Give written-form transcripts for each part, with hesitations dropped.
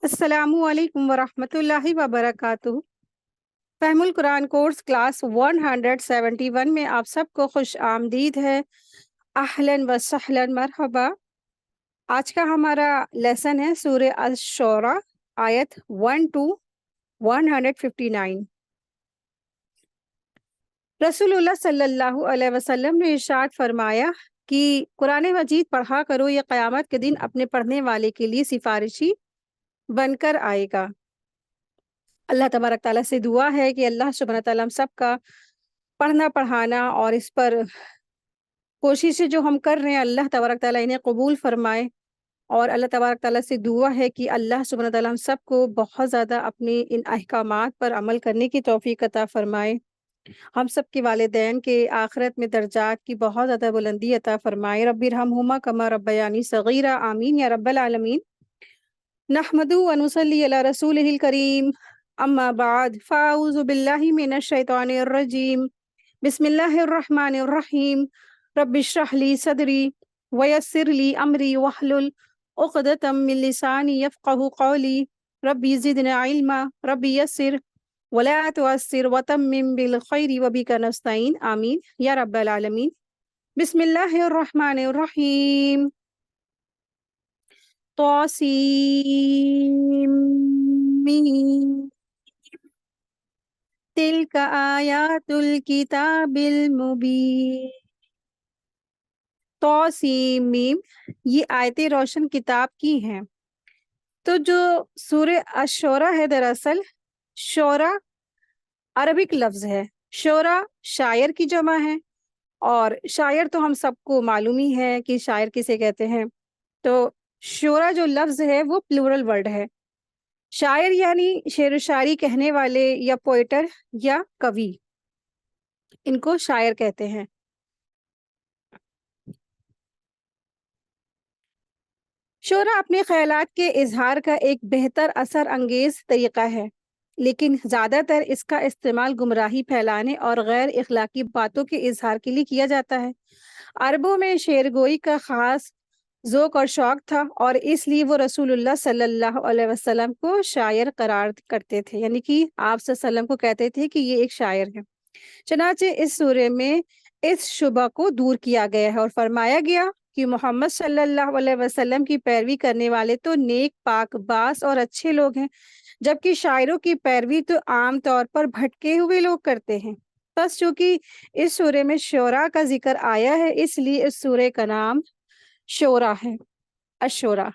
السلام علیکم ورحمۃ اللہ وبرکاتہ۔ فہم القرآن کورس کلاس 171 میں آپ سب کو خوش آمدید ہے۔ اہلاً و سہلاً مرحبا۔ آج کا ہمارا لیسن ہے سورہ الشورى آیت 1 to 159۔ رسول اللہ صلی اللہ علیہ وسلم نے ارشاد فرمایا کہ قرآن مجید پڑھا کرو، یہ قیامت کے دن اپنے پڑھنے والے کے لیے سفارشی بن کر آئے گا۔ اللہ تبارک تعالیٰ سے دعا ہے کہ اللہ سبحانہ تعالیٰ ہم سب کا پڑھنا پڑھانا اور اس پر کوششیں جو ہم کر رہے ہیں اللہ تبارک تعالیٰ انہیں قبول فرمائے، اور اللہ تبارک تعالیٰ سے دعا ہے کہ اللہ سبحانہ تعالیٰ ہم سب کو بہت زیادہ اپنے ان احکامات پر عمل کرنے کی توفیق عطا فرمائے، ہم سب کے والدین کے آخرت میں درجات کی بہت زیادہ بلندی عطا فرمائے۔ رب ارحمہما کما ربیانی صغیرا، آمین یا رب العالمین۔ نحمدہ و نصلی علی رسولہ الکریم، اما بعد فاعوذ باللہ من الشیطان الرجیم، بسم اللہ الرحمن الرحیم۔ رب اشرح لی صدری ویسر لی امری واحلل عقدۃ من لسانی یفقہوا قولی، ربی زدنا علما، ربی یسر ولا تعسر وتمم بالخیر وبک نستعین، آمین یا رب العالمین۔ بسم اللہ الرحمن الرحیم۔ طاسیم تلک آیات الکتاب المبین۔ طاسیم، یہ آیتیں روشن کتاب کی ہیں۔ تو جو سورہ الشورى ہے، دراصل شورا عربک لفظ ہے، شورا شاعر کی جمع ہے، اور شاعر تو ہم سب کو معلوم ہی ہے کہ شاعر کسے کہتے ہیں۔ تو شورا جو لفظ ہے وہ پلورل ورڈ ہے۔ شاعر یعنی شعر و شاعری کہنے والے یا پوئٹر یا کوی، ان کو شاعر کہتے ہیں۔ شعرا اپنے خیالات کے اظہار کا ایک بہتر اثر انگیز طریقہ ہے، لیکن زیادہ تر اس کا استعمال گمراہی پھیلانے اور غیر اخلاقی باتوں کے اظہار کے لیے کیا جاتا ہے۔ عربوں میں شعر گوئی کا خاص ذوق اور شوق تھا، اور اس لیے وہ رسول اللہ صلی اللہ علیہ وسلم کو شاعر قرار کرتے تھے، یعنی کہ آپ صلی اللہ علیہ وسلم کو کہتے تھے کہ یہ ایک شاعر ہے۔ چنانچہ اس سورہ میں اس شبہ کو دور کیا گیا ہے اور فرمایا گیا کہ محمد صلی اللہ علیہ وسلم کی پیروی کرنے والے تو نیک پاک باز اور اچھے لوگ ہیں، جبکہ شاعروں کی پیروی تو عام طور پر بھٹکے ہوئے لوگ کرتے ہیں۔ بس چونکہ اس سورہ میں شعراء کا ذکر آیا ہے، اس لیے اس سورہ کا نام شورا ہے، الشورى۔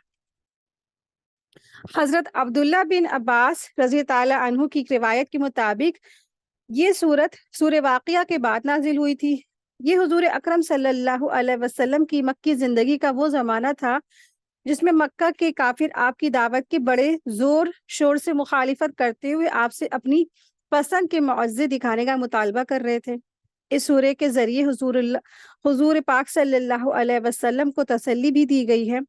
حضرت عبداللہ بن عباس رضی تعالی عنہ کی روایت کے مطابق یہ سورت سورہ واقعہ کے بعد نازل ہوئی تھی۔ یہ حضور اکرم صلی اللہ علیہ وسلم کی مکی زندگی کا وہ زمانہ تھا جس میں مکہ کے کافر آپ کی دعوت کے بڑے زور شور سے مخالفت کرتے ہوئے آپ سے اپنی پسند کے معجزے دکھانے کا مطالبہ کر رہے تھے۔ اس سورے کے ذریعے حضور پاک صلی اللہ علیہ وسلم کو تسلی بھی دی گئی ہے،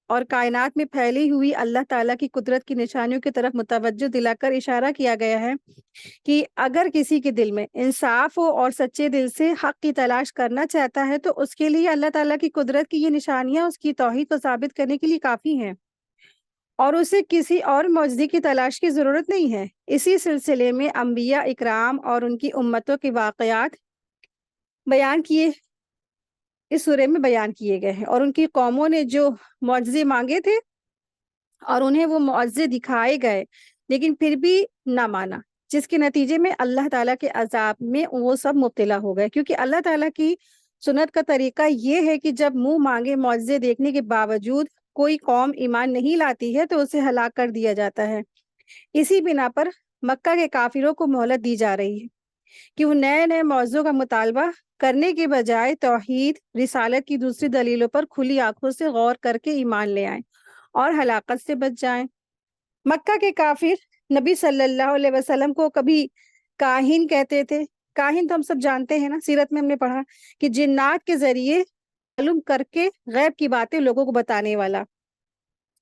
اور کائنات میں پھیلی ہوئی اللہ تعالیٰ کی قدرت کی نشانیوں کی طرف متوجہ دلا کر اشارہ کیا گیا ہے کہ اگر کسی کے دل میں انصاف ہو اور سچے دل سے حق کی تلاش کرنا چاہتا ہے تو اس کے لیے اللہ تعالیٰ کی قدرت کی یہ نشانیاں اس کی توحید کو ثابت کرنے کے لیے کافی ہیں، اور اسے کسی اور معجزے کی تلاش کی ضرورت نہیں ہے۔ اسی سلسلے میں انبیاء اکرام اور ان کی امتوں کے واقعات اس سورے میں بیان کیے گئے ہیں، اور ان کی قوموں نے جو معجزے مانگے تھے اور انہیں وہ معجزے دکھائے گئے لیکن پھر بھی نہ مانا، جس کے نتیجے میں اللہ تعالیٰ کے عذاب میں وہ سب مبتلا ہو گئے، کیونکہ اللہ تعالیٰ کی سنت کا طریقہ یہ ہے کہ جب منہ مانگے معجزے دیکھنے کے باوجود کوئی قوم ایمان نہیں لاتی ہے تو اسے ہلاک کر دیا جاتا ہے۔ اسی بنا پر مکہ کے کافروں کو مہلت دی جا رہی ہے کہ وہ نئے نئے موضوع کا مطالبہ کرنے کے بجائے توحید رسالت کی دوسری دلیلوں پر کھلی آنکھوں سے غور کر کے ایمان لے آئیں اور ہلاکت سے بچ جائیں۔ مکہ کے کافر نبی صلی اللہ علیہ وسلم کو کبھی کاہن کہتے تھے۔ کاہن تو ہم سب جانتے ہیں نا، سیرت میں ہم نے پڑھا کہ جنات کے ذریعے معلوم کر کے غیب کی باتیں لوگوں کو بتانے والا،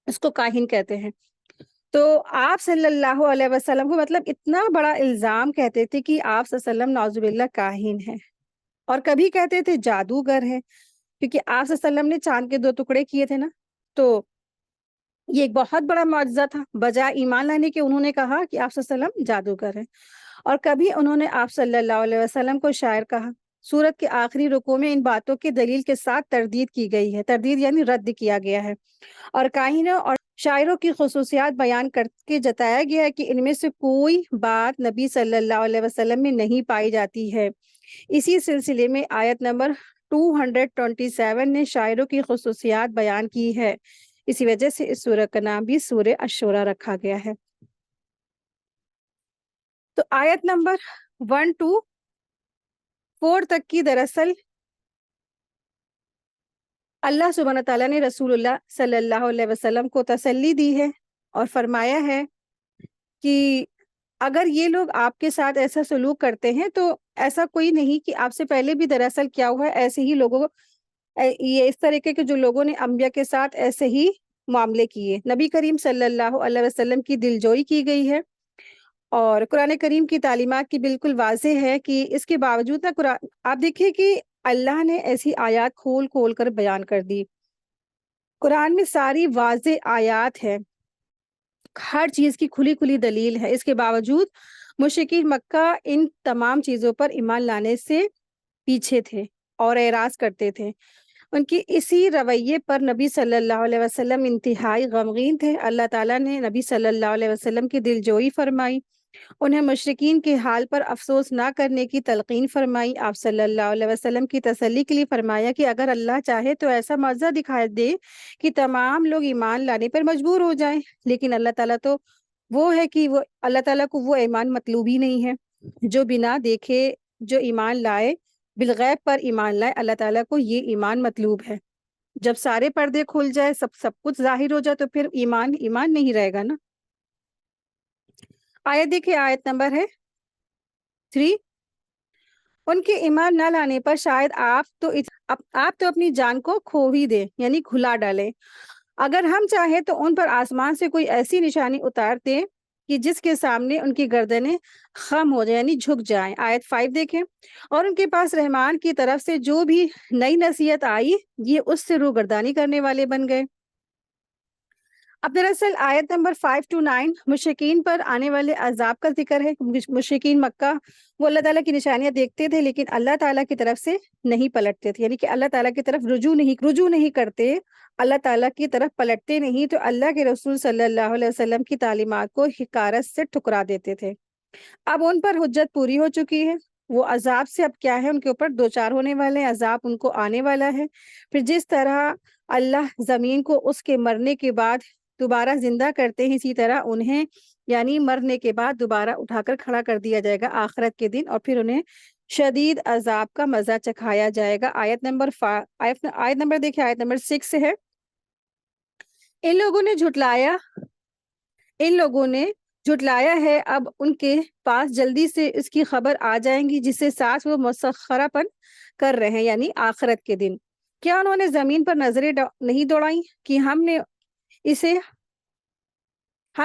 اس کو کاہن کہتے ہیں۔ تو آپ صلی اللہ علیہ وسلم کو مطلب اتنا بڑا الزام کہتے تھے کہ آپ صلی اللہ علیہ وسلم نعوذ باللہ کاہن ہے، اور کبھی کہتے تھے جادوگر ہے، کیونکہ آپ صلی اللہ علیہ وسلم نے چاند کے 2 ٹکڑے کیے تھے نا، تو یہ ایک بہت بڑا معجزہ تھا. بجائے ایمان لانے کے انہوں نے کہا کہ آپ صلی اللہ علیہ وسلم جادوگر ہیں، اور کبھی انہوں نے آپ صلی اللہ علیہ وسلم کو شاعر کہا. سورت کے آخری رکوع میں ان باتوں کی دلیل کے ساتھ تردید کی گئی ہے. تردید یعنی رد کیا گیا ہے، اور کاہنوں اور شاعروں کی خصوصیات بیان کر کے جتایا گیا ہے کہ ان میں سے کوئی بات نبی صلی اللہ علیہ وسلم میں نہیں پائی جاتی ہے. اسی سلسلے میں آیت نمبر 227 نے شاعروں کی خصوصیات بیان کی ہے. اسی وجہ سے اس سورہ کا نام بھی سورہ الشورى رکھا گیا ہے. تو آیت نمبر 1 to 4 تک کی دراصل اللہ سبحانہ تعالیٰ نے رسول اللہ صلی اللہ علیہ وسلم کو تسلی دی ہے اور فرمایا ہے کہ اگر یہ لوگ آپ کے ساتھ ایسا سلوک کرتے ہیں تو ایسا کوئی نہیں کہ آپ سے پہلے بھی دراصل کیا ہوا ہے، ایسے ہی لوگوں یہ اس طریقے کے جو لوگوں نے انبیاء کے ساتھ ایسے ہی معاملے کیے. نبی کریم صلی اللہ علیہ وسلم کی دلجوئی کی گئی ہے، اور قرآن کریم کی تعلیمات کی بالکل واضح ہے کہ اس کے باوجود قرآن آپ دیکھیے کہ اللہ نے ایسی آیات کھول کھول کر بیان کر دی. قرآن میں ساری واضح آیات ہے، ہر چیز کی کھلی کھلی دلیل ہے. اس کے باوجود مشرکین مکہ ان تمام چیزوں پر ایمان لانے سے پیچھے تھے اور اعراض کرتے تھے. ان کی اسی رویے پر نبی صلی اللہ علیہ وسلم انتہائی غمگین تھے. اللہ تعالیٰ نے نبی صلی اللہ علیہ وسلم کی دلجوئی فرمائی، انہیں مشرکین کے حال پر افسوس نہ کرنے کی تلقین فرمائی. آپ صلی اللہ علیہ وسلم کی تسلی کے لیے فرمایا کہ اگر اللہ چاہے تو ایسا معجزہ دکھا دے کہ تمام لوگ ایمان لانے پر مجبور ہو جائیں، لیکن اللہ تعالیٰ تو وہ ہے کہ اللہ تعالیٰ کو وہ ایمان مطلوب ہی نہیں ہے. جو بنا دیکھے جو ایمان لائے، بالغیب پر ایمان لائے، اللہ تعالیٰ کو یہ ایمان مطلوب ہے. جب سارے پردے کھل جائے، سب کچھ ظاہر ہو جائے، تو پھر ایمان نہیں رہے گا نا. آیت دیکھیں، آیت نمبر ہے 3. ان کے ایمان نہ لانے پر شاید آپ تو اپنی جان کو کھو ہی دیں، یعنی کھلا ڈالیں. اگر ہم چاہیں تو ان پر آسمان سے کوئی ایسی نشانی اتار دیں کہ جس کے سامنے ان کی گردنیں خم ہو جائیں، یعنی جھک جائیں. آیت 5 دیکھیں. اور ان کے پاس رحمان کی طرف سے جو بھی نئی نصیحت آئی، یہ اس سے روگردانی کرنے والے بن گئے. اب دراصل آیت نمبر 5 to 9 مشرکین پر آنے والے عذاب کا ذکر ہے. مشرکین مکہ وہ اللہ تعالیٰ کی نشانیاں دیکھتے تھے، لیکن اللہ تعالیٰ کی طرف سے نہیں پلٹتے تھے، یعنی کہ اللہ تعالیٰ کی طرف رجوع نہیں کرتے، اللہ تعالیٰ کی طرف پلٹتے نہیں. تو اللہ کے رسول صلی اللہ علیہ وسلم کی تعلیمات کو حقارت سے ٹھکرا دیتے تھے. اب ان پر حجت پوری ہو چکی ہے، وہ عذاب سے اب کیا ہے، ان کے اوپر دوچار ہونے والے ہیں، عذاب ان کو آنے والا ہے. پھر جس طرح اللہ زمین کو اس کے مرنے کے بعد دوبارہ زندہ کرتے ہیں، اسی طرح انہیں یعنی مرنے کے بعد دوبارہ اٹھا کر کھڑا کر دیا جائے گا آخرت کے دن، اور پھر انہیں شدید عذاب کا مزہ چکھایا جائے گا. آیت نمبر دیکھیں، آیت نمبر 6 ہے. ان لوگوں نے جھٹلایا ہے، اب ان کے پاس جلدی سے اس کی خبر آ جائیں گی جسے ساتھ وہ مسخرہ پن کر رہے ہیں، یعنی آخرت کے دن. کیا انہوں نے زمین پر نظریں نہیں دوڑائیں کہ ہم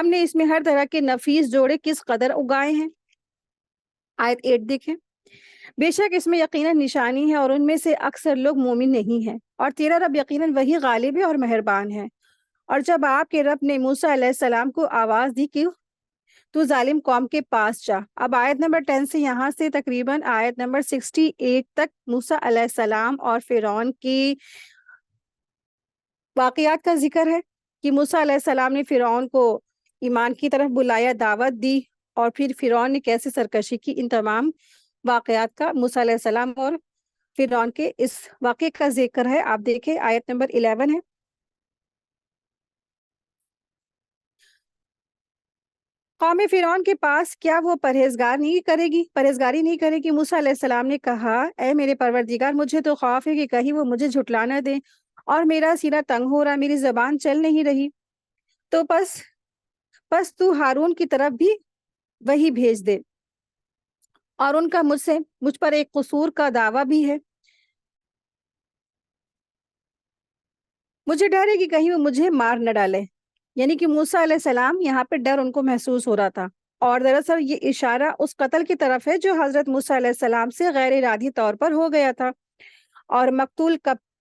نے اس میں ہر طرح کے نفیس جوڑے کس قدر اگائے ہیں. آیت 8 دیکھیں. بے شک اس میں یقیناً نشانی ہے، اور ان میں سے اکثر لوگ مومن نہیں ہیں، اور تیرا رب یقیناً وہی غالب ہے اور مہربان ہے. اور جب آپ کے رب نے موسیٰ علیہ السلام کو آواز دی کہ تو ظالم قوم کے پاس جا. اب آیت نمبر 10 سے یہاں سے تقریباً آیت نمبر 68 تک موسیٰ علیہ السلام اور فرعون کی واقعات کا ذکر ہے کہ موسیٰ علیہ السلام نے فرعون کو ایمان کی طرف بلایا، دعوت دی، اور پھر فرعون نے کیسے سرکشی کی. ان تمام واقعات کا موسیٰ علیہ السلام اور فرعون کے اس واقعے کا ذکر ہے. آپ دیکھیں، آیت نمبر 11 ہے. قوم فرعون کے پاس کیا وہ پرہیزگاری نہیں کرے گی. موسیٰ علیہ السلام نے کہا، اے میرے پروردگار، مجھے تو خوف ہے کہ کہیں وہ مجھے جھٹلا نہ دیں، اور میرا سینہ تنگ ہو رہا، میری زبان چل نہیں رہی. تو پس تو ہارون کی طرف بھی وہی بھیج دے، اور ان کا مجھ پر ایک قصور کا دعویٰ بھی ہے. مجھے ڈر ہے کہ کہیں وہ مجھے مار نہ ڈالے. یعنی کہ موسیٰ علیہ السلام یہاں پہ ڈر ان کو محسوس ہو رہا تھا، اور دراصل یہ اشارہ اس قتل کی طرف ہے جو حضرت موسیٰ علیہ السلام سے غیر ارادی طور پر ہو گیا تھا. اور مقتول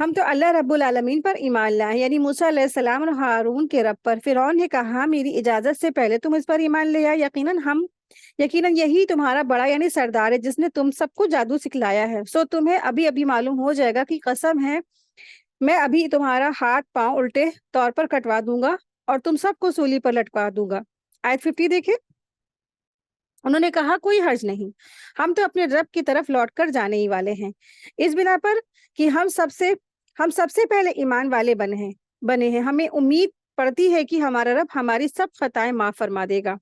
ہم تو اللہ رب العالمین پر ایمان لائے، یعنی موسیٰ علیہ السلام اور ہارون کے رب پر۔ فرعون نے کہا میری اجازت سے پہلے تم اس پر ایمان لے آئے، یقیناً یہی تمہارا بڑا یعنی سردار ہے جس نے تم سب کو جادو سکھلایا ہے، سو تمہیں ابھی ابھی معلوم ہو جائے گا کہ قسم ہے میں ابھی تمہارا ہاتھ پاؤں الٹے طور پر کٹوا دوں گا اور تم سب کو سولی پر لٹکا دوں گا۔ آیت 50 دیکھیں، انہوں نے کہا کوئی حرج نہیں، ہم تو اپنے رب کی طرف لوٹ کر جانے ہی والے ہیں، اس بنا پر کہ ہم سب سے پہلے ایمان والے بنے ہیں، ہمیں امید پڑتی ہے کہ ہمارا رب ہماری سب خطائیں معاف فرما دے گا۔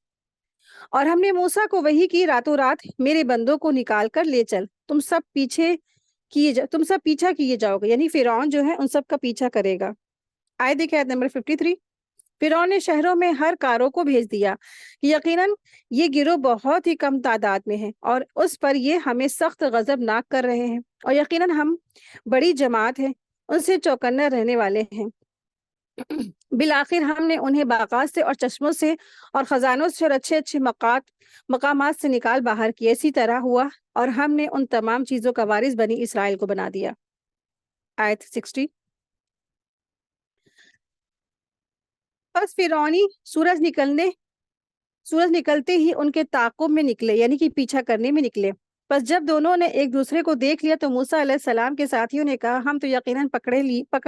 اور ہم نے موسیٰ کو وحی کی راتوں رات میرے بندوں کو نکال کر لے چل، تم سب پیچھا کیے جاؤ گے، یعنی فرعون جو ہے ان سب کا پیچھا کرے گا۔ آئے دیکھیں آیت نمبر 53، فرعون نے شہروں میں ہر کاروں کو بھیج دیا کہ یقیناً یہ گروہ بہت ہی کم تعداد میں ہے اور اس پر یہ ہمیں سخت غضب ناک کر رہے ہیں، اور یقیناً ہم بڑی جماعت ہیں ان سے چوکنا رہنے والے ہیں۔ بالآخر ہم نے انہیں باغات سے اور چشموں سے اور خزانوں سے اور اچھے اچھے مقامات سے نکال باہر کیا، اسی طرح ہوا اور ہم نے ان تمام چیزوں کا وارث بنی اسرائیل کو بنا دیا۔ آیت 60، پس فرعونی سورج نکلتے ہی ان کے تعاقب میں نکلے، یعنی کہ پیچھا کرنے میں نکلے۔ پس جب دونوں نے ایک دوسرے کو دیکھ لیا تو موسیٰ علیہ السلام کے ساتھیوں نے کہا ہم تو یقیناً پکڑ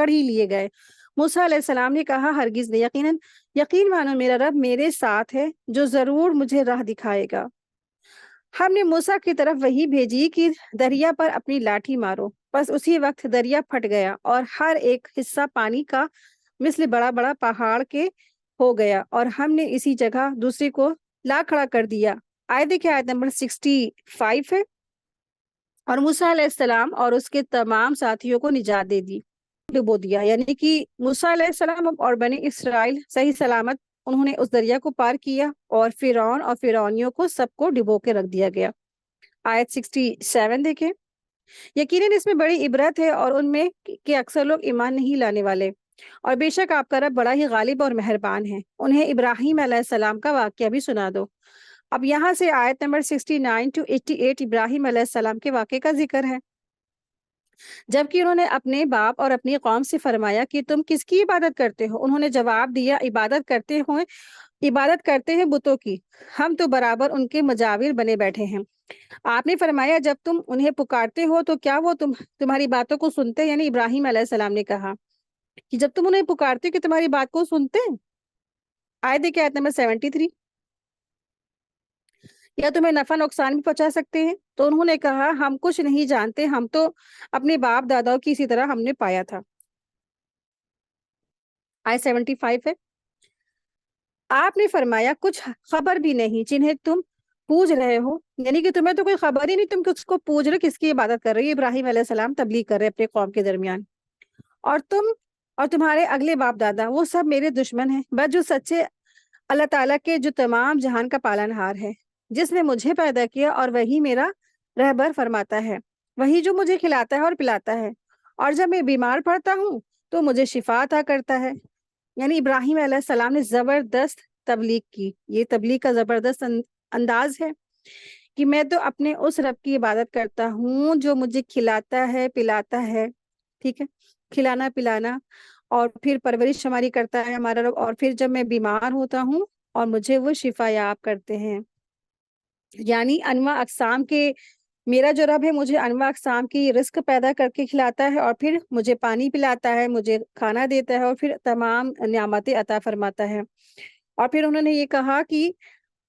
ہی لیے گئے۔ موسیٰ علیہ السلام نے کہا ہرگز نہیں، یقین مانو میرا رب میرے ساتھ ہے جو ضرور مجھے راہ دکھائے گا۔ ہم نے موسیٰ کی طرف وحی بھیجی کہ دریا پر اپنی لاٹھی مارو، بس اسی وقت دریا پھٹ گیا اور ہر ایک حصہ پانی کا مثل بڑا بڑا پہاڑ کے ہو گیا، اور ہم نے اسی جگہ دوسری کو لا کھڑا کر دیا۔ آیت دیکھیں، آیت نمبر 65 ہے، اور موسیٰ علیہ السلام اور اس کے تمام ساتھیوں کو نجات دے دی، ڈبو دیا، یعنی کہ موسیٰ علیہ السلام اور بنی اسرائیل صحیح سلامت انہوں نے اس دریا کو پار کیا اور فرعون اور فرعونیوں کو سب کو ڈبو کے رکھ دیا گیا۔ آیت 67 دیکھیں، یقیناً اس میں بڑی عبرت ہے اور ان میں کہ اکثر لوگ ایمان نہیں لانے والے، اور بے شک آپ کا رب بڑا ہی غالب اور مہربان ہے۔ انہیں ابراہیم علیہ السلام کا واقعہ بھی سنا دو۔ اب یہاں سے آیت نمبر 69 to 88 ابراہیم علیہ السلام کے واقعے کا ذکر ہے، جبکہ انہوں نے اپنے باپ اور اپنی قوم سے فرمایا کہ تم کس کی عبادت کرتے ہو؟ انہوں نے جواب دیا عبادت کرتے ہیں بتوں کی، ہم تو برابر ان کے مجاور بنے بیٹھے ہیں۔ آپ نے فرمایا جب تم انہیں پکارتے ہو تو کیا وہ تمہاری باتوں کو سنتے؟ یعنی ابراہیم علیہ السلام نے کہا کہ جب تم انہیں پکارتے کہ تمہاری بات کو سنتے ہیں۔ آیت دیکھیں، آیت نمبر 73، یا تمہیں نفع نقصان بھی پہنچا سکتے ہیں؟ تو انہوں نے کہا ہم کچھ نہیں جانتے، ہم تو اپنے باپ داداؤں کی اسی طرح ہم نے پایا تھا۔ آیت 75 ہے، آپ نے فرمایا کچھ خبر بھی نہیں جنہیں تم پوج رہے ہو، یعنی کہ تمہیں تو کوئی خبر ہی نہیں، تم کس کو پوج رہے، کس کی عبادت کر رہے ہو؟ ابراہیم علیہ السلام تبلیغ کر رہے اپنے قوم کے درمیان، اور تمہارے اگلے باپ دادا وہ سب میرے دشمن ہیں، بس جو سچے اللہ تعالیٰ کے جو تمام جہان کا پالنہار ہے، جس نے مجھے پیدا کیا اور وہی میرا رہبر فرماتا ہے، وہی جو مجھے کھلاتا ہے اور پلاتا ہے، اور جب میں بیمار پڑتا ہوں تو مجھے شفا عطا کرتا ہے۔ یعنی ابراہیم علیہ السلام نے زبردست تبلیغ کی، یہ تبلیغ کا زبردست انداز ہے کہ میں تو اپنے اس رب کی عبادت کرتا ہوں جو مجھے کھلاتا ہے پلاتا ہے، ٹھیک ہے، کھلانا پلانا اور پھر پرورش ہماری کرتا ہے ہمارا رب، اور پھر جب میں بیمار ہوتا ہوں اور مجھے وہ شفا یاب کرتے ہیں۔ یعنی انواع اقسام کے میرا جو رب ہے مجھے انواع اقسام کی رزق پیدا کر کے کھلاتا ہے، اور پھر مجھے پانی پلاتا ہے، مجھے کھانا دیتا ہے، اور پھر تمام نعمتیں عطا فرماتا ہے۔ اور پھر انہوں نے یہ کہا کہ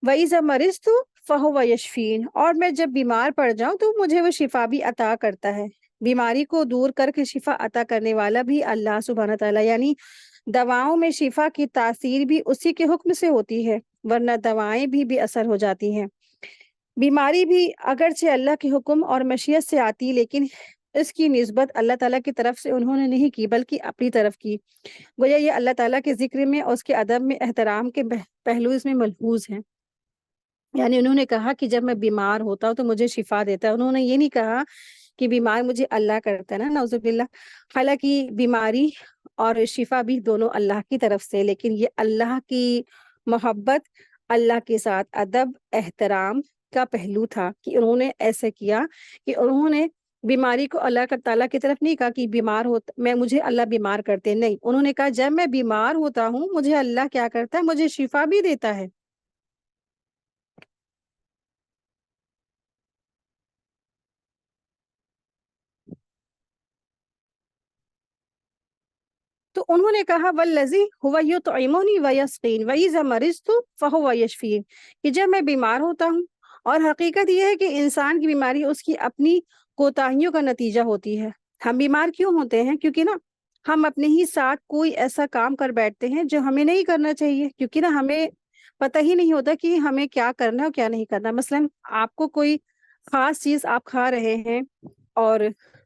وَإِذَا مَرِضْتُ فَهُوَ يَشْفِينِ، اور میں جب بیمار پڑ جاؤں تو مجھے وہ شفا بھی عطا کرتا ہے۔ بیماری کو دور کر کے شفا عطا کرنے والا بھی اللہ سبحانہ تعالیٰ، یعنی دواؤں میں شفا کی تاثیر بھی اسی کے حکم سے ہوتی ہے، ورنہ دوائیں بھی بے اثر ہو جاتی ہیں۔ بیماری بھی اگرچہ اللہ کے حکم اور مشیت سے آتی، لیکن اس کی نسبت اللہ تعالیٰ کی طرف سے انہوں نے نہیں کی بلکہ اپنی طرف کی، گویا یہ اللہ تعالیٰ کے ذکر میں اور اس کے ادب میں احترام کے پہلو اس میں ملحوظ ہیں۔ یعنی انہوں نے کہا کہ جب میں بیمار ہوتا ہوں تو مجھے شفا دیتا ہے، انہوں نے یہ نہیں کہا کہ بیمار مجھے اللہ کرتا ہے نا، نعوذ باللہ، حالانکہ بیماری اور شفا بھی دونوں اللہ کی طرف سے، لیکن یہ اللہ کی محبت، اللہ کے ساتھ ادب احترام کا پہلو تھا کہ انہوں نے ایسے کیا کہ انہوں نے بیماری کو اللہ کا تعالیٰ کی طرف نہیں کہا کہ بیمار ہوتا مجھے اللہ بیمار کرتے، نہیں، انہوں نے کہا جب میں بیمار ہوتا ہوں مجھے اللہ کیا کرتا ہے، مجھے شفا بھی دیتا ہے۔ تو انہوں نے کہا والذی هو یطعمنی ویسقین واذا مرضت فهو یشفین، کہ جب میں بیمار ہوتا ہوں، اور حقیقت یہ ہے کہ انسان کی بیماری اس کی اپنی کوتاہیوں کا نتیجہ ہوتی ہے۔ ہم بیمار کیوں ہوتے ہیں؟ کیونکہ نا ہم اپنے ہی ساتھ کوئی ایسا کام کر بیٹھتے ہیں جو ہمیں نہیں کرنا چاہیے، کیونکہ نا ہمیں پتہ ہی نہیں ہوتا کہ ہمیں کیا کرنا ہے اور کیا نہیں کرنا۔ مثلاً آپ کو کوئی خاص چیز آپ کھا رہے ہیں، اور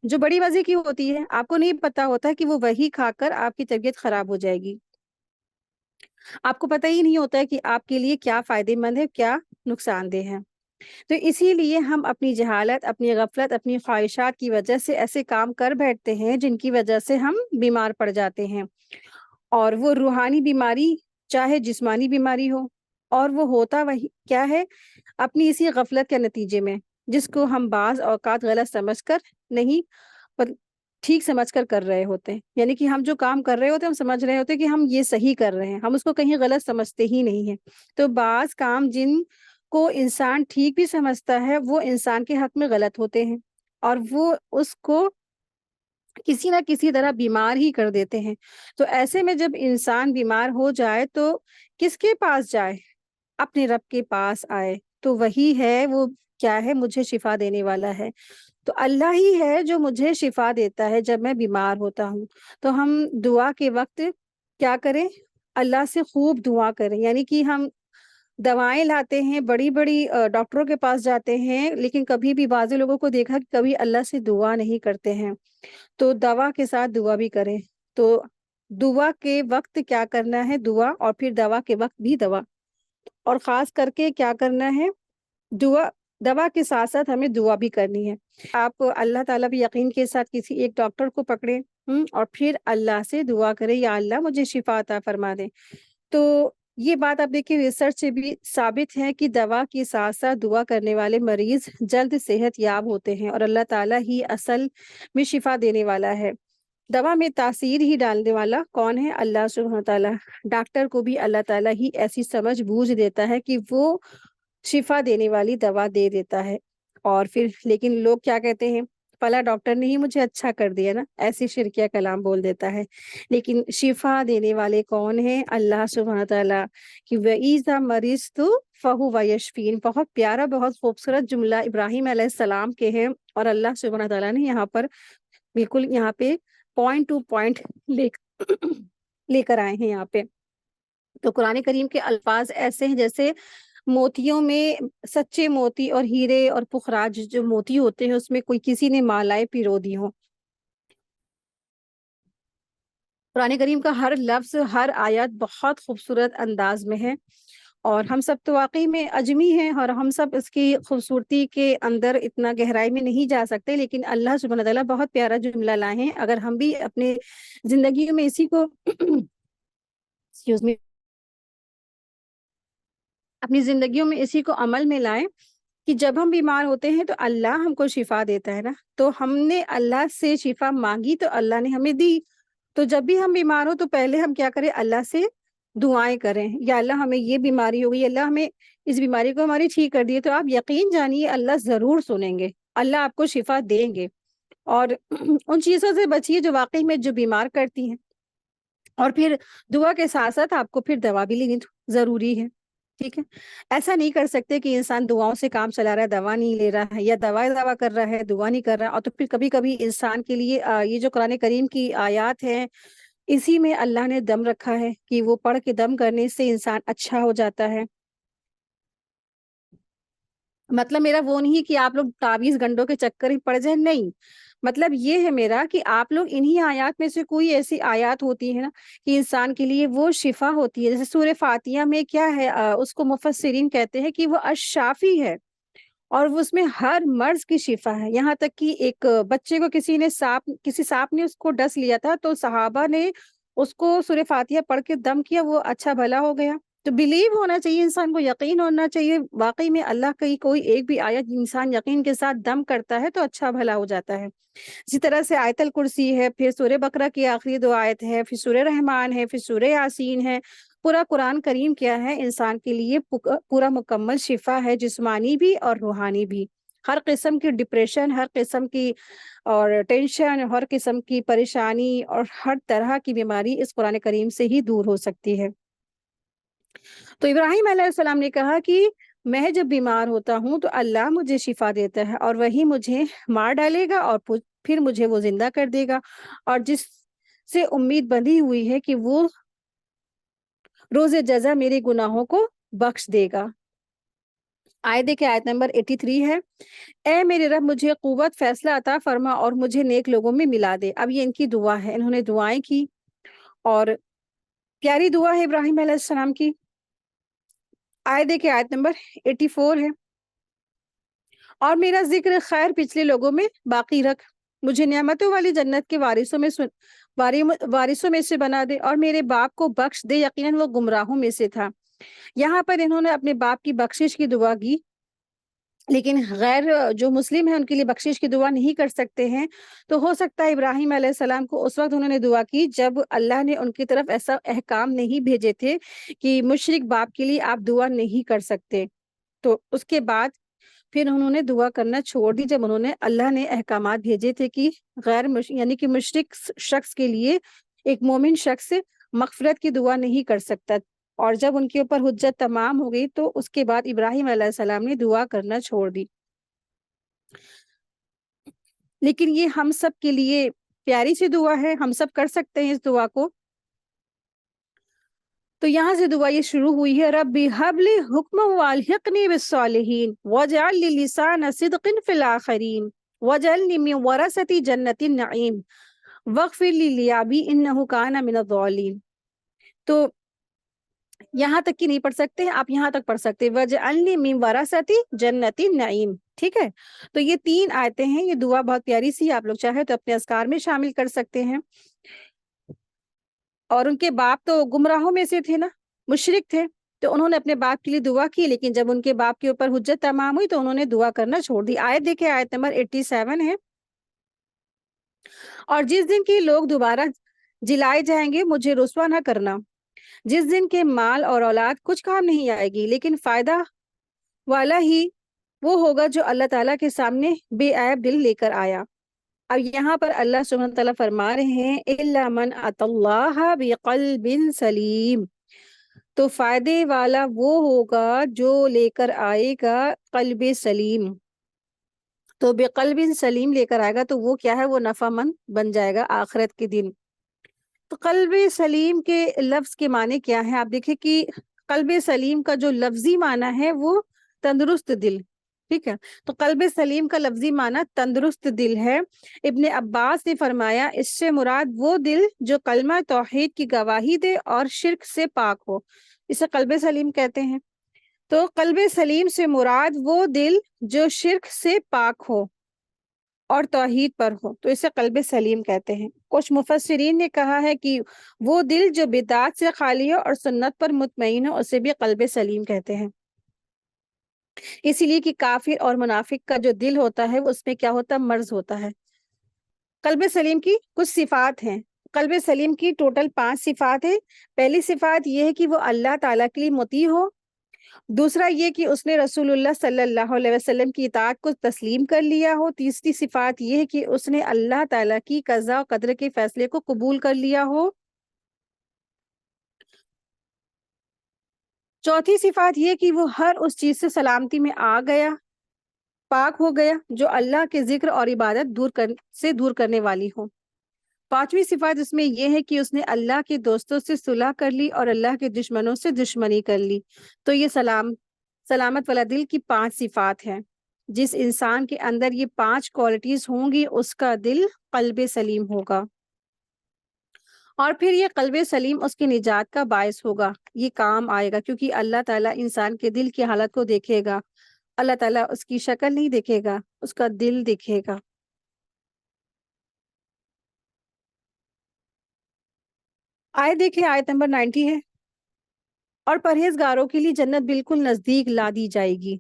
جو بڑی مزے کی ہوتی ہے، آپ کو نہیں پتا ہوتا کہ وہ وہی کھا کر آپ کی طبیعت خراب ہو جائے گی۔ آپ کو پتہ ہی نہیں ہوتا ہے کہ آپ کے لیے کیا فائدے مند ہے، کیا نقصان دہ ہے۔ تو اسی لیے ہم اپنی جہالت، اپنی غفلت، اپنی خواہشات کی وجہ سے ایسے کام کر بیٹھتے ہیں جن کی وجہ سے ہم بیمار پڑ جاتے ہیں، اور وہ روحانی بیماری چاہے جسمانی بیماری ہو، اور وہ ہوتا وہی کیا ہے، اپنی اسی غفلت کے نتیجے میں، جس کو ہم بعض اوقات غلط سمجھ کر نہیں پر ٹھیک سمجھ کر کر رہے ہوتے ہیں۔ یعنی کہ ہم جو کام کر رہے ہوتے ہیں ہم سمجھ رہے ہوتے ہیں کہ ہم یہ صحیح کر رہے ہیں، ہم اس کو کہیں غلط سمجھتے ہی نہیں ہیں۔ تو بعض کام جن کو انسان ٹھیک بھی سمجھتا ہے وہ انسان کے حق میں غلط ہوتے ہیں، اور وہ اس کو کسی نہ کسی طرح بیمار ہی کر دیتے ہیں۔ تو ایسے میں جب انسان بیمار ہو جائے تو کس کے پاس جائے؟ اپنے رب کے پاس آئے، تو وہی ہے وہ کیا ہے، مجھے شفا دینے والا ہے۔ تو اللہ ہی ہے جو مجھے شفا دیتا ہے جب میں بیمار ہوتا ہوں۔ تو ہم دعا کے وقت کیا کریں؟ اللہ سے خوب دعا کریں، یعنی کہ ہم دوائیں لاتے ہیں، بڑی بڑی ڈاکٹروں کے پاس جاتے ہیں، لیکن کبھی بھی بعض لوگوں کو دیکھا کہ کبھی اللہ سے دعا نہیں کرتے ہیں۔ تو دوا کے ساتھ دعا بھی کریں۔ تو دعا کے وقت کیا کرنا ہے؟ دعا، اور پھر دوا کے وقت بھی دوا، اور خاص کر کے کیا کرنا ہے؟ دعا، دوا کے ساتھ ساتھ ہمیں دعا بھی کرنی ہے۔ آپ اللہ تعالیٰ بھی یقین کے ساتھ کسی ایک ڈاکٹر کو پکڑے، اور پھر اللہ سے دعا کرے یا اللہ مجھے شفا عطا فرما دے۔ تو یہ بات آپ دیکھیں ریسرچ سے بھی ثابت ہے کہ دوا کے ساتھ ساتھ دعا کرنے والے مریض جلد صحت یاب ہوتے ہیں، اور اللہ تعالیٰ ہی اصل میں شفا دینے والا ہے۔ دوا میں تاثیر ہی ڈالنے والا کون ہے؟ اللہ سبحانہ تعالیٰ۔ ڈاکٹر کو بھی اللہ تعالیٰ ہی ایسی سمجھ بوجھ دیتا ہے کہ وہ شفا دینے والی دوا دے دیتا ہے۔ اور پھر لیکن لوگ کیا کہتے ہیں، فلاں ڈاکٹر نے ہی مجھے اچھا کر دیا نا، ایسی شرکیہ کلام بول دیتا ہے۔ لیکن شفا دینے والے کون ہیں؟ اللہ سبحانہ تعالیٰ، کہ وَإِذَا مَرِضْتُ فَهُوَ يَشْفِينِ۔ بہت پیارا، بہت خوبصورت جملہ ابراہیم علیہ السلام کے ہیں، اور اللہ سبحانہ تعالیٰ نے یہاں پر بالکل یہاں پہ پوائنٹ ٹو پوائنٹ لے کر آئے ہیں یہاں پہ۔ تو قرآن کریم کے الفاظ ایسے ہیں جیسے موتیوں میں سچے موتی اور ہیرے اور پخراج جو موتی ہوتے ہیں اس میں کوئی کسی نے مالائے پیرو دی ہو۔ قرآن کریم کا ہر لفظ، ہر آیت بہت خوبصورت انداز میں ہے، اور ہم سب تو واقعی میں اجمی ہیں، اور ہم سب اس کی خوبصورتی کے اندر اتنا گہرائی میں نہیں جا سکتے، لیکن اللہ سبحانہ تعالیٰ بہت پیارا جملہ لائے ہیں۔ اگر ہم بھی اپنے زندگیوں میں اسی کو excuse me، اپنی زندگیوں میں اسی کو عمل میں لائیں کہ جب ہم بیمار ہوتے ہیں تو اللہ ہم کو شفا دیتا ہے نا، تو ہم نے اللہ سے شفا مانگی تو اللہ نے ہمیں دی۔ تو جب بھی ہم بیمار ہو تو پہلے ہم کیا کریں؟ اللہ سے دعائیں کریں، یا اللہ ہمیں یہ بیماری ہو گئی، اللہ ہمیں اس بیماری کو ہماری ٹھیک کر دیے، تو آپ یقین جانیے اللہ ضرور سنیں گے، اللہ آپ کو شفا دیں گے۔ اور ان چیزوں سے بچیے جو واقعی میں جو بیمار کرتی ہیں، اور پھر دعا کے ساتھ ساتھ آپ کو پھر دوا بھی لینی ضروری ہے۔ ٹھیک ہے، ایسا نہیں کر سکتے کہ انسان دعاؤں سے کام چلا رہا ہے، دوا نہیں لے رہا ہے، یا دوا کر رہا ہے دعا نہیں کر رہا، اور تو پھر کبھی کبھی انسان کے لیے یہ جو قرآن کریم کی آیات ہیں اسی میں اللہ نے دم رکھا ہے کہ وہ پڑھ کے دم کرنے سے انسان اچھا ہو جاتا ہے۔ مطلب میرا وہ نہیں کہ آپ لوگ تعویذ گنڈوں کے چکر ہی پڑ جائیں، نہیں، مطلب یہ ہے میرا کہ آپ لوگ انہی آیات میں سے کوئی ایسی آیات ہوتی ہے نا کہ انسان کے لیے وہ شفا ہوتی ہے، جیسے سورہ فاتحہ میں کیا ہے، اس کو مفسرین کہتے ہیں کہ وہ الشافی ہے، اور وہ اس میں ہر مرض کی شفا ہے۔ یہاں تک کہ ایک بچے کو کسی سانپ نے اس کو ڈس لیا تھا، تو صحابہ نے اس کو سورہ فاتحہ پڑھ کے دم کیا، وہ اچھا بھلا ہو گیا۔ تو بلیو ہونا چاہیے انسان کو، یقین ہونا چاہیے واقعی میں اللہ کی کوئی ایک بھی آیت انسان یقین کے ساتھ دم کرتا ہے تو اچھا بھلا ہو جاتا ہے۔ اسی طرح سے آیت الکرسی ہے، پھر سورہ بقرہ کی آخری 2 آیت ہے، پھر سورہ رحمان ہے، پھر سورہ یاسین ہے۔ پورا قرآن کریم کیا ہے، انسان کے لیے پورا مکمل شفا ہے، جسمانی بھی اور روحانی بھی۔ ہر قسم کی ڈپریشن، ہر قسم کی اور ٹینشن، ہر قسم کی پریشانی اور ہر طرح کی بیماری اس قرآن کریم سے ہی دور ہو سکتی ہے۔ تو ابراہیم علیہ السلام نے کہا کہ میں جب بیمار ہوتا ہوں تو اللہ مجھے شفا دیتا ہے، اور وہی مجھے مار ڈالے گا اور پھر مجھے وہ زندہ کر دے گا، اور جس سے امید بندھی ہوئی ہے کہ وہ روز جزا میرے گناہوں کو بخش دے گا۔ دیکھیں آیت نمبر 83 ہے، اے میرے رب مجھے قوت فیصلہ عطا فرما اور مجھے نیک لوگوں میں ملا دے۔ اب یہ ان کی دعا ہے، انہوں نے دعائیں کی اور پیاری دعا ہے ابراہیم علیہ السلام کی۔ دیکھیں آیت نمبر 84 ہے، اور میرا ذکر خیر پچھلے لوگوں میں باقی رکھ، مجھے نعمتوں والی جنت کے وارثوں میں سے بنا دے، اور میرے باپ کو بخش دے، یقیناً وہ گمراہوں میں سے تھا۔ یہاں پر انہوں نے اپنے باپ کی بخشش کی دعا کی، لیکن غیر جو مسلم ہیں ان کے لیے بخشش کی دعا نہیں کر سکتے ہیں۔ تو ہو سکتا ہے ابراہیم علیہ السلام کو اس وقت انہوں نے دعا کی جب اللہ نے ان کی طرف ایسا احکام نہیں بھیجے تھے کہ مشرک باپ کے لیے آپ دعا نہیں کر سکتے۔ تو اس کے بعد پھر انہوں نے دعا کرنا چھوڑ دی جب انہوں نے اللہ نے احکامات بھیجے تھے کہ یعنی کہ مشرک شخص کے لیے ایک مومن شخص مغفرت کی دعا نہیں کر سکتا۔ اور جب ان کے اوپر حجت تمام ہو گئی تو اس کے بعد ابراہیم علیہ السلام نے دعا کرنا چھوڑ دی۔ لیکن یہ ہم سب کے لیے پیاری سی دعا ہے، ہم سب کر سکتے ہیں اس دعا کو۔ تو یہاں سے دعا یہ شروع ہوئی ہے، ربی حب لی حکما والحقنی بالصالحین واجعل لی لسان صدق فی الآخرین واجعلنی من ورثۃ جنت النعیم واغفر لی لیابی انہ کان من الضالین۔ تو یہاں تک کی نہیں پڑھ سکتے ہیں آپ، یہاں تک پڑھ سکتے ہیں وَاجْعَلْنِي مِن وَرَثَةِ جَنَّةِ النَّعِيمِ، ٹھیک ہے۔ تو یہ 3 آیتیں ہیں، یہ دعا بہت پیاری سی، آپ لوگ چاہے تو اپنے اذکار میں شامل کر سکتے ہیں۔ اور ان کے باپ تو گمراہوں میں سے تھے نا، مشرک تھے، تو انہوں نے اپنے باپ کے لیے دعا کی، لیکن جب ان کے باپ کے اوپر حجت تمام ہوئی تو انہوں نے دعا کرنا چھوڑ دی۔ آیت دیکھیں، آیت نمبر 87 ہے، اور جس دن کے لوگ دوبارہ جلائے جائیں گے مجھے رسوا نہ کرنا، جس دن کے مال اور اولاد کچھ کام نہیں آئے گی، لیکن فائدہ والا ہی وہ ہوگا جو اللہ تعالیٰ کے سامنے بے عیب دل لے کر آیا۔ اب یہاں پر اللہ سبحانہ تعالیٰ فرما رہے ہیں اِلَّا مَنْ أَتَى اللَّهَ بِقَلْبٍ سلیم، تو فائدے والا وہ ہوگا جو لے کر آئے گا قلب سلیم۔ تو بقلب سلیم لے کر آئے گا تو وہ کیا ہے، وہ نفع مند بن جائے گا آخرت کے دن۔ تو قلب سلیم کے لفظ کے معنی کیا ہے، آپ دیکھیں کہ قلب سلیم کا جو لفظی معنی ہے وہ تندرست دل، ٹھیک ہے۔ تو قلب سلیم کا لفظی معنی تندرست دل ہے۔ ابن عباس نے فرمایا اس سے مراد وہ دل جو کلمہ توحید کی گواہی دے اور شرک سے پاک ہو، اسے قلب سلیم کہتے ہیں۔ تو قلب سلیم سے مراد وہ دل جو شرک سے پاک ہو اور توحید پر ہو، تو اسے قلب سلیم کہتے ہیں۔ کچھ مفسرین نے کہا ہے کہ وہ دل جو بدعات سے خالی ہو اور سنت پر مطمئن ہو، اسے بھی قلب سلیم کہتے ہیں۔ اسی لیے کہ کافر اور منافق کا جو دل ہوتا ہے اس میں کیا ہوتا ہے، مرض ہوتا ہے۔ قلب سلیم کی کچھ صفات ہیں، قلب سلیم کی ٹوٹل 5 صفات ہیں۔ پہلی صفات یہ ہے کہ وہ اللہ تعالیٰ کے لیے مطیع ہو، دوسرا یہ کہ اس نے رسول اللہ صلی اللہ علیہ وسلم کی اطاعت کو تسلیم کر لیا ہو، تیسری صفات یہ ہے کہ اس نے اللہ تعالیٰ کی قضاء و قدر کے فیصلے کو قبول کر لیا ہو، چوتھی صفات یہ کہ وہ ہر اس چیز سے سلامتی میں آ گیا، پاک ہو گیا جو اللہ کے ذکر اور عبادت دور کرنے والی ہو، پانچویں صفات اس میں یہ ہے کہ اس نے اللہ کے دوستوں سے صلح کر لی اور اللہ کے دشمنوں سے دشمنی کر لی۔ تو یہ سلامت والا دل کی 5 صفات ہیں۔ جس انسان کے اندر یہ 5 کوالٹیز ہوں گی اس کا دل قلب سلیم ہوگا، اور پھر یہ قلب سلیم اس کی نجات کا باعث ہوگا، یہ کام آئے گا، کیونکہ اللہ تعالیٰ انسان کے دل کی حالت کو دیکھے گا۔ اللہ تعالیٰ اس کی شکل نہیں دیکھے گا، اس کا دل دیکھے گا۔ دیکھیں آیت نمبر 90 ہے، اور پرہیزگاروں کے لیے جنت بالکل نزدیک لا دی جائے گی،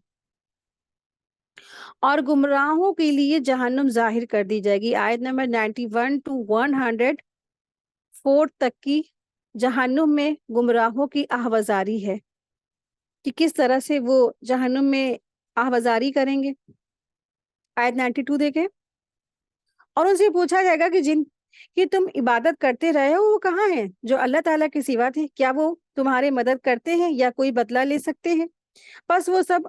اور گمراہوں کے لیے جہنم ظاہر کر دی جائے گی۔ آیت نمبر 91 to 104 تک کی جہنم میں گمراہوں کی آہوازاری ہے کہ کس طرح سے وہ جہنم میں آہوازاری کریں گے۔ آیت 92 دیکھیں، اور ان سے پوچھا جائے گا کہ جن کی تم عبادت کرتے رہے ہو وہ کہاں ہیں جو اللہ تعالیٰ کے سوا تھے؟ کیا وہ تمہارے مدد کرتے ہیں یا کوئی بدلہ لے سکتے ہیں؟ بس وہ سب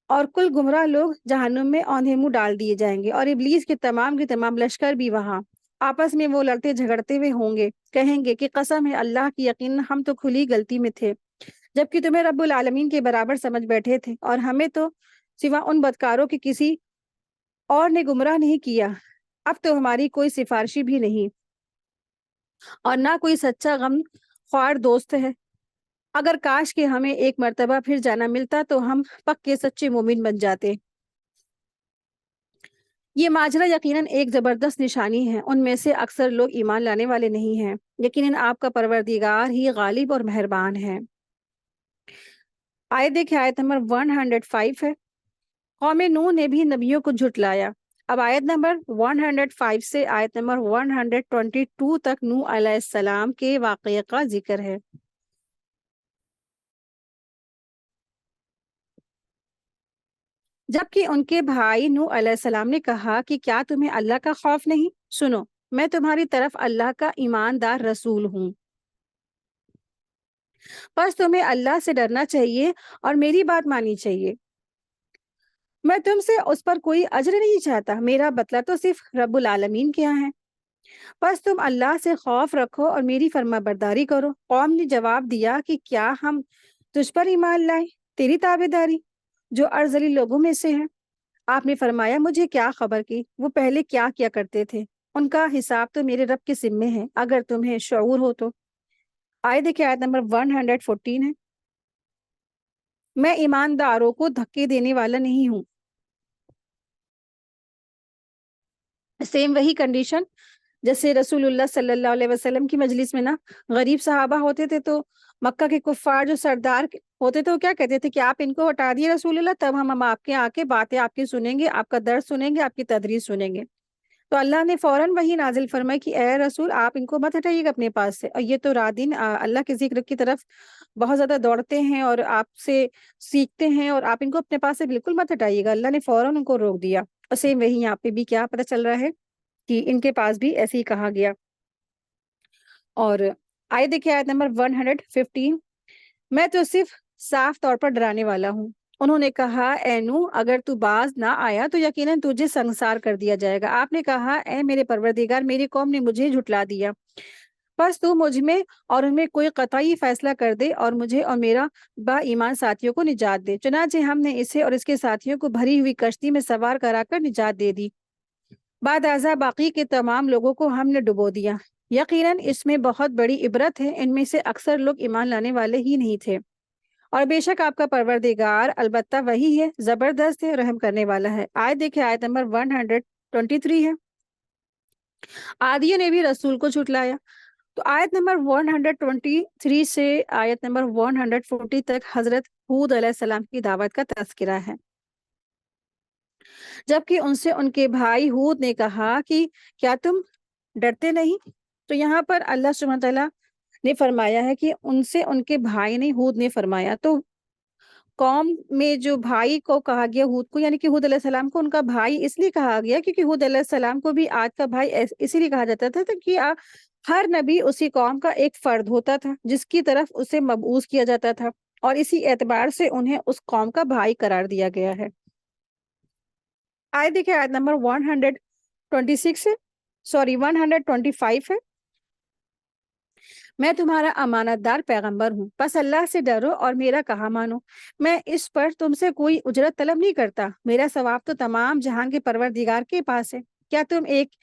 اور کل گمراہ لوگ جہنم میں اوندھے منہ ڈال دیے جائیں گے، اور ابلیس کے تمام لشکر بھی وہاں آپس میں وہ لڑتے جھگڑتے ہوئے ہوں گے، کہیں گے کہ قسم ہے اللہ کی، یقین ہم تو کھلی غلطی میں تھے، جبکہ تمہیں رب العالمین کے برابر سمجھ بیٹھے تھے، اور ہمیں تو سوا ان بدکاروں کے کسی اور نے گمراہ نہیں کیا۔ اب تو ہماری کوئی سفارشی بھی نہیں اور نہ کوئی سچا غم خوار دوست ہے۔ اگر کاش کہ ہمیں ایک مرتبہ پھر جانا ملتا تو ہم پکے سچے مومن بن جاتے۔ یہ ماجرا یقیناً ایک زبردست نشانی ہے، ان میں سے اکثر لوگ ایمان لانے والے نہیں ہیں، یقیناً آپ کا پروردگار ہی غالب اور مہربان ہے۔ آیت دیکھیں، آیت نمبر 105 ہے، قوم نوح نے بھی نبیوں کو جھٹلایا۔ اب آیت نمبر 105 سے آیت نمبر 122 تک نوح علیہ السلام کے واقعے کا ذکر ہے۔ جبکہ ان کے بھائی نوح علیہ السلام نے کہا کہ کیا تمہیں اللہ کا خوف نہیں؟ سنو، میں تمہاری طرف اللہ کا ایماندار رسول ہوں، بس تمہیں اللہ سے ڈرنا چاہیے اور میری بات ماننی چاہیے۔ میں تم سے اس پر کوئی اجر نہیں چاہتا، میرا بدلہ تو صرف رب العالمین کے یہاں ہے، بس تم اللہ سے خوف رکھو اور میری فرما برداری کرو۔ قوم نے جواب دیا کہ کیا ہم تجھ پر ایمان لائیں، تیری تابع داری جو ارذلی لوگوں میں سے ہے؟ آپ نے فرمایا مجھے کیا خبر کی وہ پہلے کیا کیا کرتے تھے، ان کا حساب تو میرے رب کے ذمے ہے، اگر تمہیں شعور ہو تو۔ دیکھیں، آیت نمبر 114 ہے، میں ایمانداروں کو دھکے دینے والا نہیں ہوں۔ سیم وہی کنڈیشن جیسے رسول اللہ صلی اللہ علیہ وسلم کی مجلس میں نا غریب صحابہ ہوتے تھے تو مکہ کے کفار جو سردار ہوتے تھے وہ کیا کہتے تھے کہ آپ ان کو ہٹا دیے رسول اللہ، تب ہم آپ کے آ کے باتیں آپ کی سنیں گے، آپ کا درد سنیں گے، آپ کی تدریس سنیں گے۔ تو اللہ نے فوراً وہی نازل فرمائی کہ اے رسول آپ ان کو مت ہٹائیے گا اپنے پاس سے، اور یہ تو رات دن اللہ کے ذکر کی طرف بہت زیادہ دوڑتے ہیں اور آپ سے سیکھتے ہیں، اور آپ ان کو اپنے پاس سے بالکل مت ہٹائیے گا۔ اللہ نے فوراً ان کو روک دیا، اور سیم وہی یہاں پہ بھی کیا پتہ چل رہا ہے کہ ان کے پاس بھی ایسے ہی کہا گیا۔ اور آئے دیکھیں، آیت نمبر 115، میں تو صرف صاف طور پر ڈرانے والا ہوں۔ انہوں نے کہا اے نوح اگر تو باز نہ آیا تو یقیناً تجھے سنسار کر دیا جائے گا۔ آپ نے کہا اے میرے پروردگار، میری قوم نے مجھے جھٹلا دیا، بس تو مجھ میں اور ان میں کوئی قطعی فیصلہ کر دے اور مجھے اور میرا با ایمان ساتھیوں کو نجات دے۔ چنانچہ ہم نے اسے اور اس کے ساتھیوں کو بھری ہوئی کشتی میں سوار کرا کر نجات دے دی، بعد ازاں باقی کے تمام لوگوں کو ہم نے ڈبو دیا۔ یقیناً اس میں بہت بڑی عبرت ہے، ان میں سے اکثر لوگ ایمان لانے والے ہی نہیں تھے، اور بے شک آپ کا پروردگار البتہ وہی ہے، زبردست ہے، رحم کرنے والا ہے۔ آیت دیکھیں، آیت نمبر 123 ہے، عادیوں نے بھی رسول کو جھٹلایا۔ تو آیت نمبر 123 سے آیت نمبر 140 تک حضرت ہود علیہ السلام کی دعوت کا تذکرہ ہے۔ جبکہ ان سے ان کے بھائی ہود نے کہا کہ کیا تم ڈرتے نہیں؟ تو یہاں پر اللہ سبحانہ تعالیٰ نے فرمایا ہے کہ ان سے ان کے بھائی نے، ہود نے فرمایا، تو قوم میں جو بھائی کو کہا گیا ہود کو، یعنی کہ ہود علیہ السلام کو ان کا بھائی اس لیے کہا گیا کیونکہ ہود علیہ السلام کو بھی آج کا بھائی اسی لیے کہا جاتا تھا کہ ہر نبی اسی قوم کا ایک فرد ہوتا تھا جس کی طرف اسے مبعوث کیا جاتا تھا، اور اسی اعتبار سے انہیں اس قوم کا بھائی قرار دیا گیا ہے۔ آیت دیکھیں، آیت نمبر 126 ہے، 125 ہے، میں تمہارا امانت دار پیغمبر ہوں، بس اللہ سے ڈرو اور میرا کہا مانو، میں اس پر تم سے کوئی اجرت طلب نہیں کرتا، میرا ثواب تو تمام جہان کے پروردگار کے پاس ہے۔ کیا تم ایک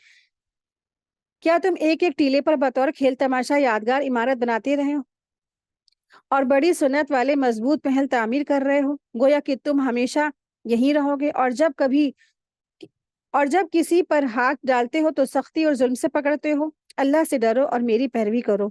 ایک ٹیلے پر بطور کھیل تماشا یادگار عمارت بناتے رہے ہو اور بڑی سنت والے مضبوط محل تعمیر کر رہے ہو، گویا کہ تم ہمیشہ یہیں رہو گے، اور جب کسی پر ہاتھ ڈالتے ہو تو سختی اور ظلم سے پکڑتے ہو۔ اللہ سے ڈرو اور میری پیروی کرو،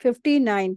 59,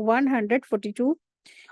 142।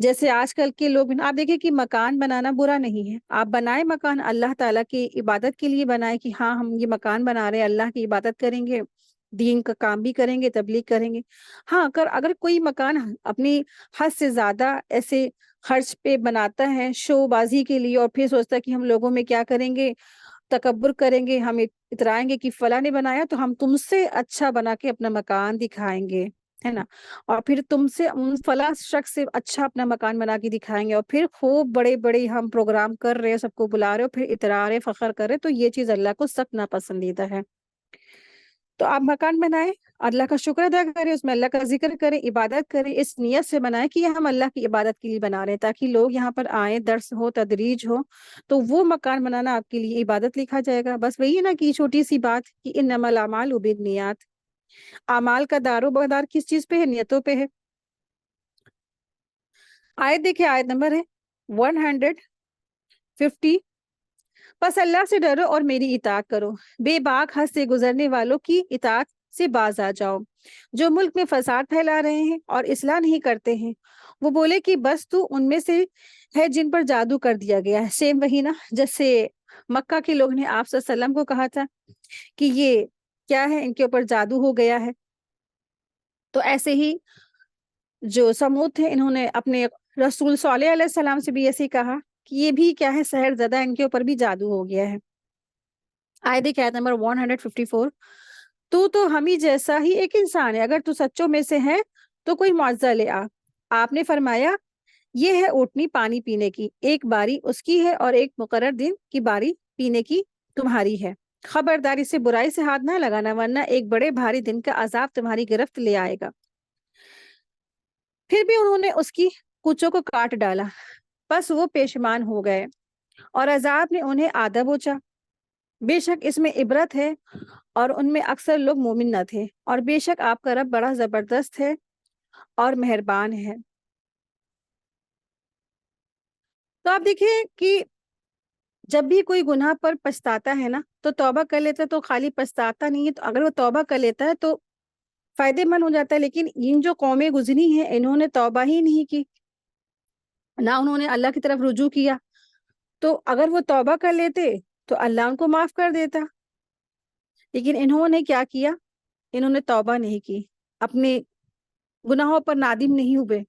جیسے آج کل کے لوگ آپ دیکھیں کہ مکان بنانا برا نہیں ہے، آپ بنائیں مکان اللہ تعالیٰ کی عبادت کے لیے بنائیں کہ ہاں ہم یہ مکان بنا رہے ہیں، اللہ کی عبادت کریں گے، دین کا کام بھی کریں گے، تبلیغ کریں گے۔ ہاں اگر کوئی مکان اپنی حد سے زیادہ ایسے خرچ پہ بناتا ہے شو بازی کے لیے، اور پھر سوچتا ہے کہ ہم لوگوں میں کیا کریں گے، تکبر کریں گے، ہم اترائیں گے کہ فلاں نے بنایا تو ہم تم سے اچھا بنا کے اپنا مکان دکھائیں گے، ہے نا، اور پھر تم سے ان فلاں شخص سے اچھا اپنا مکان بنا کے دکھائیں گے، اور پھر خوب بڑے بڑے ہم پروگرام کر رہے ہیں، سب کو بلا رہے ہو، پھر اترا رہے، فخر کر رہے، تو یہ چیز اللہ کو سخت ناپسندیدہ ہے۔ تو آپ مکان بنائیں، اللہ کا شکر ادا کریں، اس میں اللہ کا ذکر کریں، عبادت کریں، اس نیت سے بنائیں کہ یہ ہم اللہ کی عبادت کے لیے بنا رہے ہیں، تاکہ لوگ یہاں پر آئیں، درس ہو، تدریج ہو، تو وہ مکان بنانا آپ کے لیے عبادت لکھا جائے گا۔ بس وہی ہے نا کہ چھوٹی سی بات کہ انما الاعمال بالنیات، اعمال کا دار و مدار کس چیز پہ ہے؟ نیتوں پہ ہے۔ آیت دیکھیں، آیت نمبر ہے 150، بس اللہ سے ڈرو اور میری اطاعت کرو، بے باک حد سے گزرنے والوں کی اطاعت سے باز آ جاؤ، جو ملک میں فساد پھیلا رہے ہیں اور اصلاح نہیں کرتے ہیں۔ وہ بولے کہ بس تو ان میں سے ہے جن پر جادو کر دیا گیا ہے۔ سیم وہی نا، جیسے مکہ کے لوگ نے آپ صلی اللہ علیہ وسلم کو کہا تھا کہ یہ کیا ہے، ان کے اوپر جادو ہو گیا ہے، تو ایسے ہی جو سمود تھے انہوں نے اپنے رسول صالح علیہ السلام سے بھی ایسے ہی کہا کہ یہ بھی کیا ہے، سحر زدہ، ان کے اوپر بھی جادو ہو گیا ہے۔ آیت نمبر 154، تو ہم ہی جیسا ہی ایک انسان ہے، اگر تو سچوں میں سے ہے تو کوئی معجزہ لے آ۔ آپ نے فرمایا یہ ہے اونٹنی پانی پینے کی، ایک باری اس کی ہے اور ایک مقرر دن کی باری پینے کی تمہاری ہے، خبرداری سے برائی سے ہاتھ نہ لگانا ورنہ ایک بڑے بھاری دن کا عذاب تمہاری گرفت لے آئے گا۔ پھر بھی انہوں نے اس کی کوچوں کو کاٹ ڈالا، بس وہ پیشمان ہو گئے اور عذاب نے انہیں آدھا بوچا۔ بے شک اس میں عبرت ہے اور ان میں اکثر لوگ مومن نہ تھے، اور بے شک آپ کا رب بڑا زبردست ہے اور مہربان ہے۔ تو آپ دیکھیں کہ جب بھی کوئی گناہ پر پچھتاتا ہے نا تو توبہ کر لیتا ہے، تو خالی پچھتاتا نہیں ہے، تو اگر وہ توبہ کر لیتا ہے تو فائدے مند ہو جاتا ہے۔ لیکن ان جو قومیں گزری ہیں انہوں نے توبہ ہی نہیں کی، نہ انہوں نے اللہ کی طرف رجوع کیا، تو اگر وہ توبہ کر لیتے تو اللہ ان کو معاف کر دیتا، لیکن انہوں نے کیا کیا، انہوں نے توبہ نہیں کی، اپنے گناہوں پر نادم نہیں ہوئے۔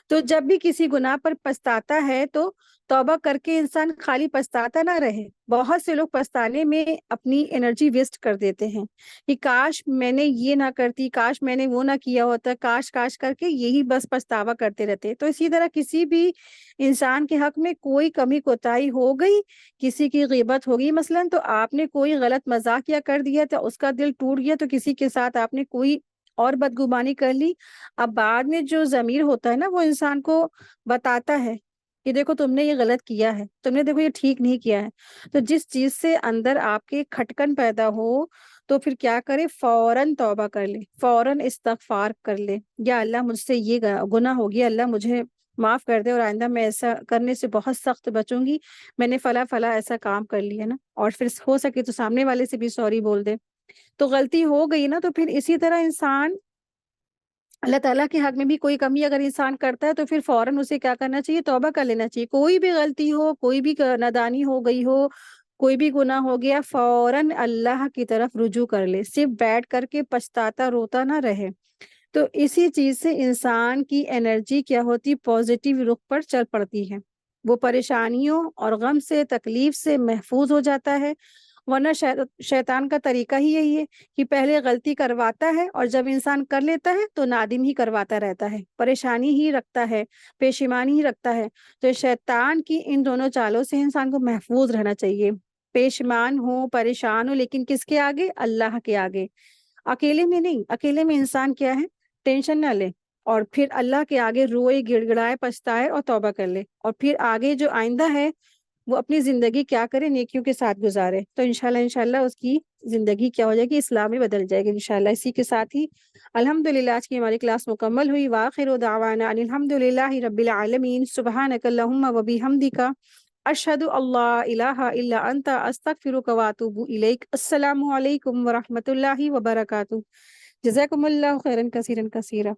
تو جب بھی کسی گناہ پر پچھتاتا ہے تو توبہ کر کے انسان خالی پچھتاتا نہ رہے۔ بہت سے لوگ پچھتانے میں اپنی انرجی ویسٹ کر دیتے ہیں کہ کاش میں نے یہ نہ کرتی، کاش میں نے وہ نہ کیا ہوتا، کاش کاش کر کے یہی بس پچھتاوا کرتے رہتے۔ تو اسی طرح کسی بھی انسان کے حق میں کوئی کمی کوتاہی ہو گئی، کسی کی غیبت ہوگی مثلا، تو آپ نے کوئی غلط مذاق یا کر دیا تو اس کا دل ٹوٹ گیا، تو کسی کے ساتھ آپ نے کوئی اور بدگمانی کر لی، اب بعد میں جو ضمیر ہوتا ہے نا وہ انسان کو بتاتا ہے کہ دیکھو تم نے یہ غلط کیا ہے، تم نے دیکھو یہ ٹھیک نہیں کیا ہے۔ تو جس چیز سے اندر آپ کے کھٹکن پیدا ہو تو پھر کیا کرے، فوراً توبہ کر لے، فوراً استغفار کر لے، یا اللہ مجھ سے یہ گناہ ہو گیا، اللہ مجھے معاف کر دے اور آئندہ میں ایسا کرنے سے بہت سخت بچوں گی، میں نے فلاں فلاں ایسا کام کر لیا نا، اور پھر ہو سکے تو سامنے والے سے بھی سوری بول دے۔ تو غلطی ہو گئی نا، تو پھر اسی طرح انسان اللہ تعالیٰ کے حق میں بھی کوئی کمی اگر انسان کرتا ہے تو پھر فوراً اسے کیا کرنا چاہیے، توبہ کر لینا چاہیے۔ کوئی بھی غلطی ہو، کوئی بھی نادانی ہو گئی ہو، کوئی بھی گناہ ہو گیا، فوراً اللہ کی طرف رجوع کر لے، صرف بیٹھ کر کے پچھتاتا روتا نہ رہے۔ تو اسی چیز سے انسان کی انرجی کیا ہوتی، پازیٹیو رخ پر چل پڑتی ہے، وہ پریشانیوں اور غم سے، تکلیف سے محفوظ ہو جاتا ہے۔ ورنہ شیطان کا طریقہ ہی یہی ہے کہ پہلے غلطی کرواتا ہے اور جب انسان کر لیتا ہے تو نادم ہی کرواتا رہتا ہے، پریشانی ہی رکھتا ہے، پشیمانی ہی رکھتا ہے۔ تو شیطان کی ان دونوں چالوں سے انسان کو محفوظ رہنا چاہیے، پشیمان ہو، پریشان ہو، لیکن کس کے آگے؟ اللہ کے آگے، اکیلے میں نہیں۔ اکیلے میں انسان کیا ہے، ٹینشن نہ لے اور پھر اللہ کے آگے روئے، گڑ گڑائے، پچھتائے اور توبہ کر لے، اور پھر آگے جو آئندہ ہے وہ اپنی زندگی کیا کرے، نیکیوں کے ساتھ گزارے، تو انشاءاللہ اس کی زندگی کیا ہو جائے گی، اسلام میں بدل جائے گی انشاءاللہ۔ اسی کے ساتھ ہی الحمدللہ آج کی ہماری کلاس مکمل ہوئی۔ وآخر دعوانا ان الحمدللہ رب العالمین، سبحانک اللہم و بحمدک، اشہد اللہ الہ الا انت، استغفرک واتوب الیک۔ السلام علیکم ورحمۃ اللہ وبرکاتہ۔ جزاکم اللہ خیرا کثیرا کثیرا۔